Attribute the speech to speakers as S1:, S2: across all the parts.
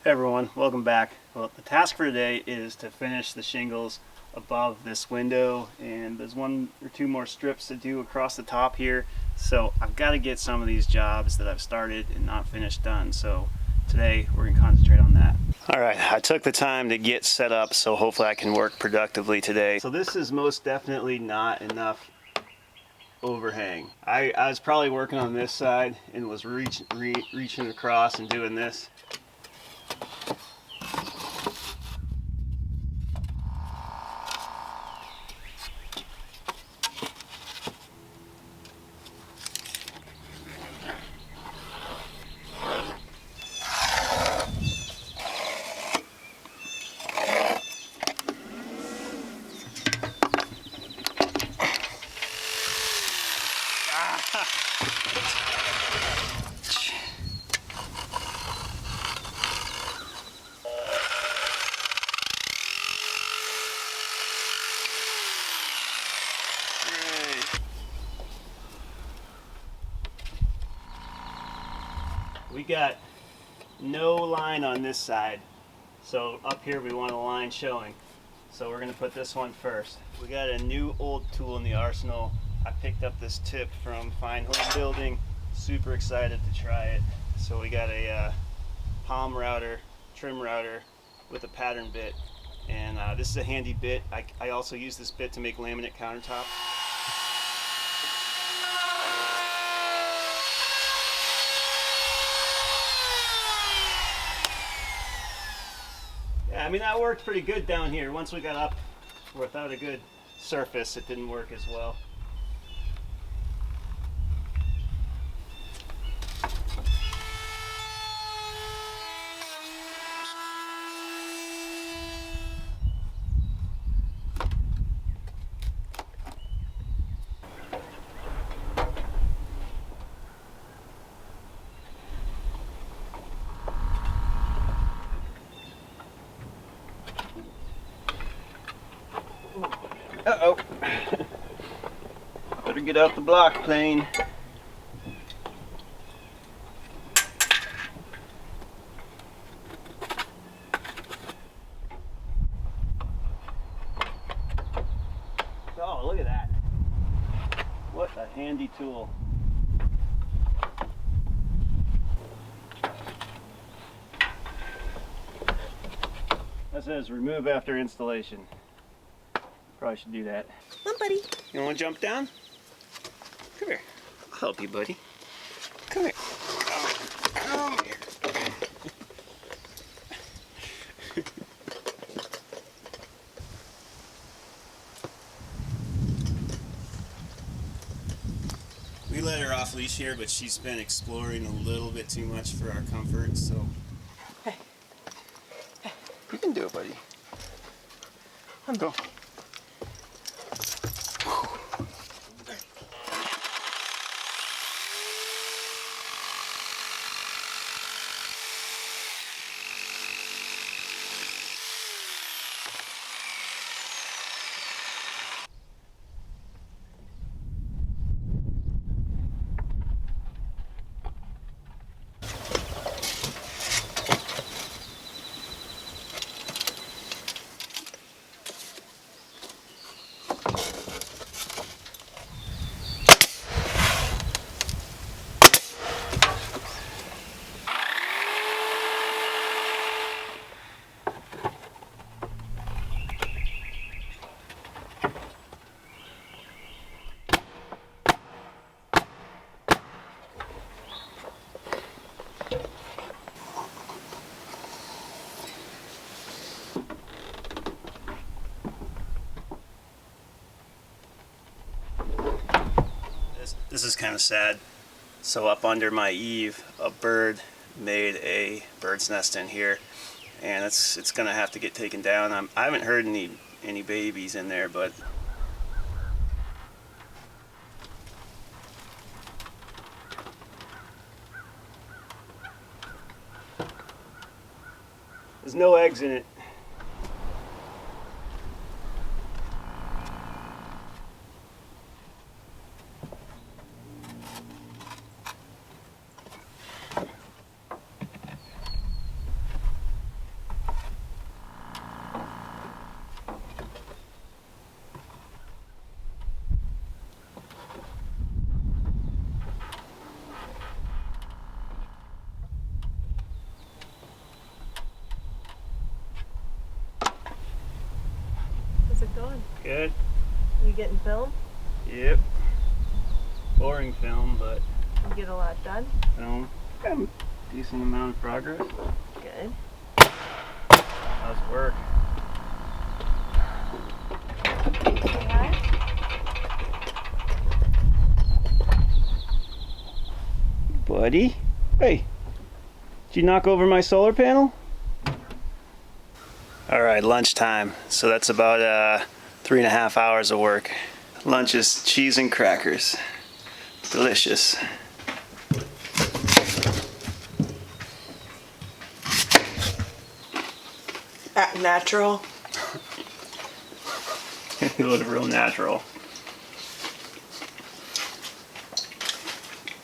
S1: Hey everyone, welcome back. Well, the task for today is to finish the shingles above this window, and there's one or two more strips to do across the top here. So I've got to get some of these jobs that I've started and not finished done. So today we're going to concentrate on that. Alright, I took the time to get set up, so hopefully I can work productively today. So this is most definitely not enough overhang. I was probably working on this side and was reaching across and doing this. We got no line on this side, so up here we want a line showing. So we're going to put this one first. We got a new old tool in the arsenal. I picked up this tip from Fine Home Building. Super excited to try it. So we got a palm router, trim router with a pattern bit, and this is a handy bit. I also use this bit to make laminate countertop. I mean, that worked pretty good down here. Once we got up without a good surface, it didn't work as well. Uh-oh. Better get out the block plane. Oh, look at that. What a handy tool. That says remove after installation. Probably should do that. Come on, buddy. You want to jump down? Come here. I'll help you, buddy. Come here. Come here. We let her off leash here, but she's been exploring a little bit too much for our comfort, so. Hey. Hey. You can do it, buddy. Come go. This is kind of sad. So up under my eave, a bird made a bird's nest in here, and it's gonna have to get taken down. I haven't heard any babies in there, but there's no eggs in it.
S2: getting film?
S1: Yep. Boring film, but
S2: You get a lot done?
S1: film. Got a decent amount of progress.
S2: Good.
S1: How's work?
S2: Say hi.
S1: Buddy? Hey, did you knock over my solar panel? Alright, lunchtime. So that's about 3.5 hours of work. Lunch is cheese and crackers. Delicious.
S2: Natural.
S1: You look real natural.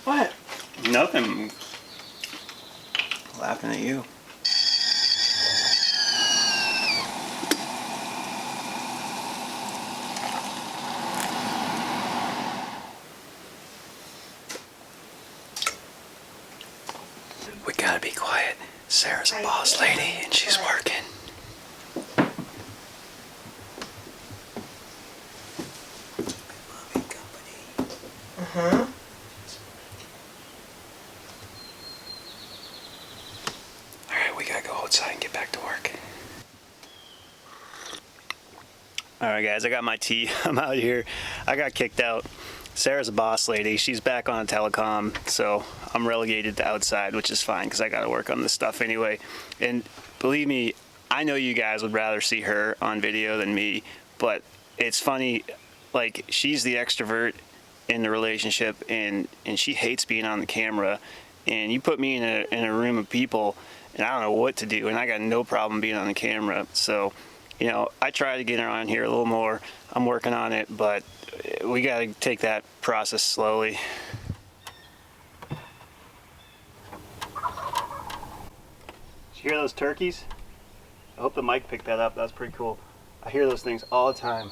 S2: What?
S1: Nothing. Laughing at you. We gotta be quiet. Sarah's a boss lady and she's working. Alright, we gotta go outside and get back to work. Alright guys, I got my tea. I'm out here. I got kicked out. Sarah's a boss lady. She's back on telecom, so I'm relegated to outside, which is fine because I got to work on this stuff anyway. And believe me, I know you guys would rather see her on video than me, but it's funny, like, she's the extrovert in the relationship, and she hates being on the camera. And you put me in a room of people, and I don't know what to do, and I got no problem being on the camera. So, you know, I try to get her on here a little more. I'm working on it, but we got to take that process slowly. Did you hear those turkeys? I hope the mic picked that up. That's pretty cool. I hear those things all the time.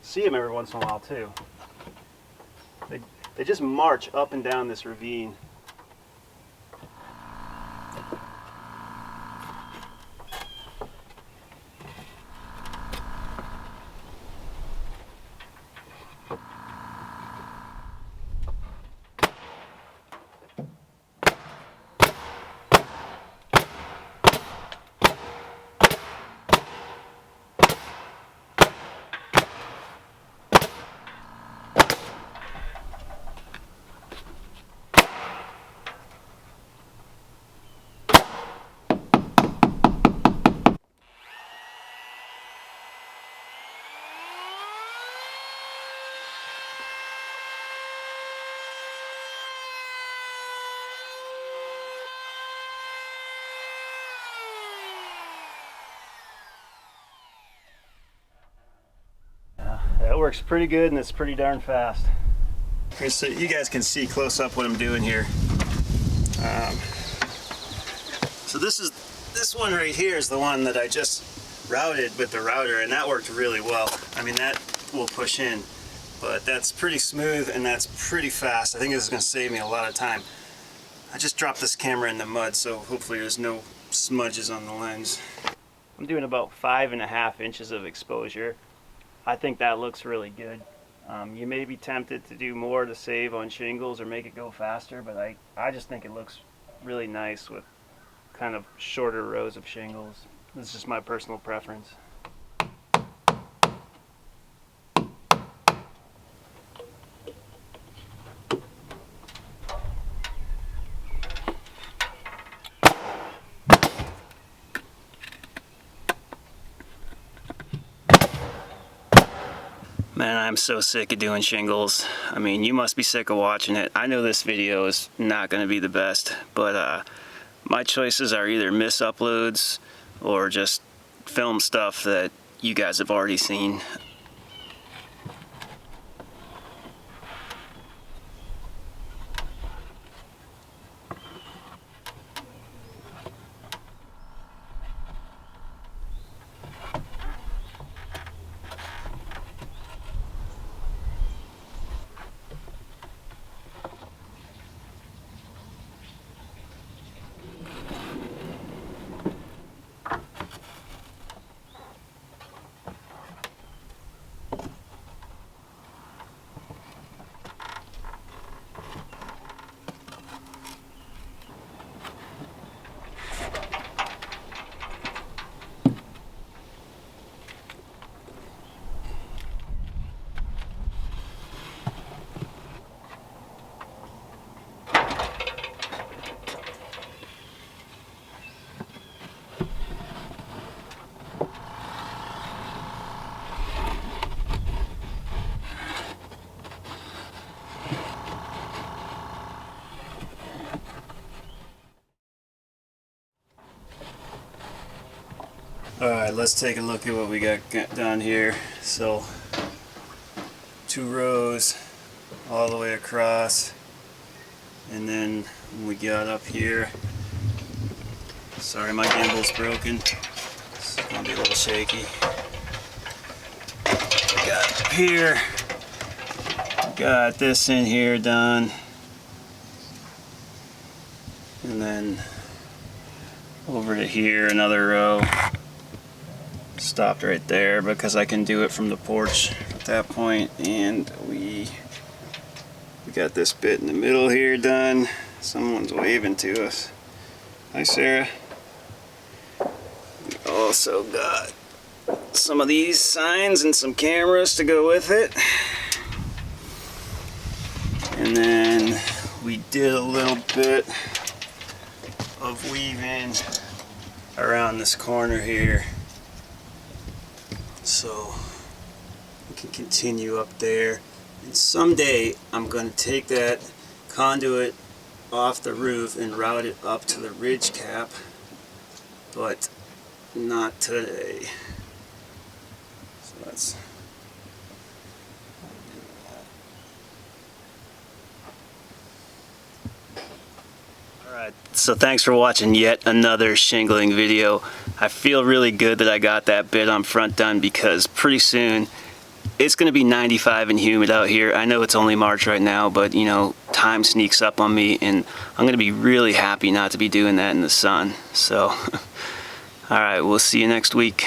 S1: See them every once in a while too. They just march up and down this ravine. That works pretty good, and it's pretty darn fast. So you guys can see close up what I'm doing here. So this one right here is the one that I just routed with the router, and that worked really well. I mean, that will push in, but that's pretty smooth and that's pretty fast. I think this is going to save me a lot of time. I just dropped this camera in the mud, so hopefully there's no smudges on the lens. I'm doing about 5.5 inches of exposure. I think that looks really good. You may be tempted to do more to save on shingles or make it go faster, but I just think it looks really nice with kind of shorter rows of shingles. This is just my personal preference. Man, I'm so sick of doing shingles. I mean, you must be sick of watching it. I know this video is not going to be the best, but my choices are either miss uploads or just film stuff that you guys have already seen. Alright, let's take a look at what we got done here. So, 2 rows all the way across, and then when we got up here, sorry my gimbal's broken, it's gonna be a little shaky. We got up here, got this in here done, and then over to here another row. Stopped right there because I can do it from the porch at that point, and we got this bit in the middle here done. Someone's waving to us. Hi, Sarah. We also got some of these signs and some cameras to go with it, and then we did a little bit of weaving around this corner here, so we can continue up there. And someday I'm going to take that conduit off the roof and route it up to the ridge cap, but not today. So that's alright. So thanks for watching yet another shingling video. I feel really good that I got that bit on front done, because pretty soon it's going to be 95 and humid out here. I know it's only March right now, but you know, time sneaks up on me, and I'm going to be really happy not to be doing that in the sun. So alright, we'll see you next week.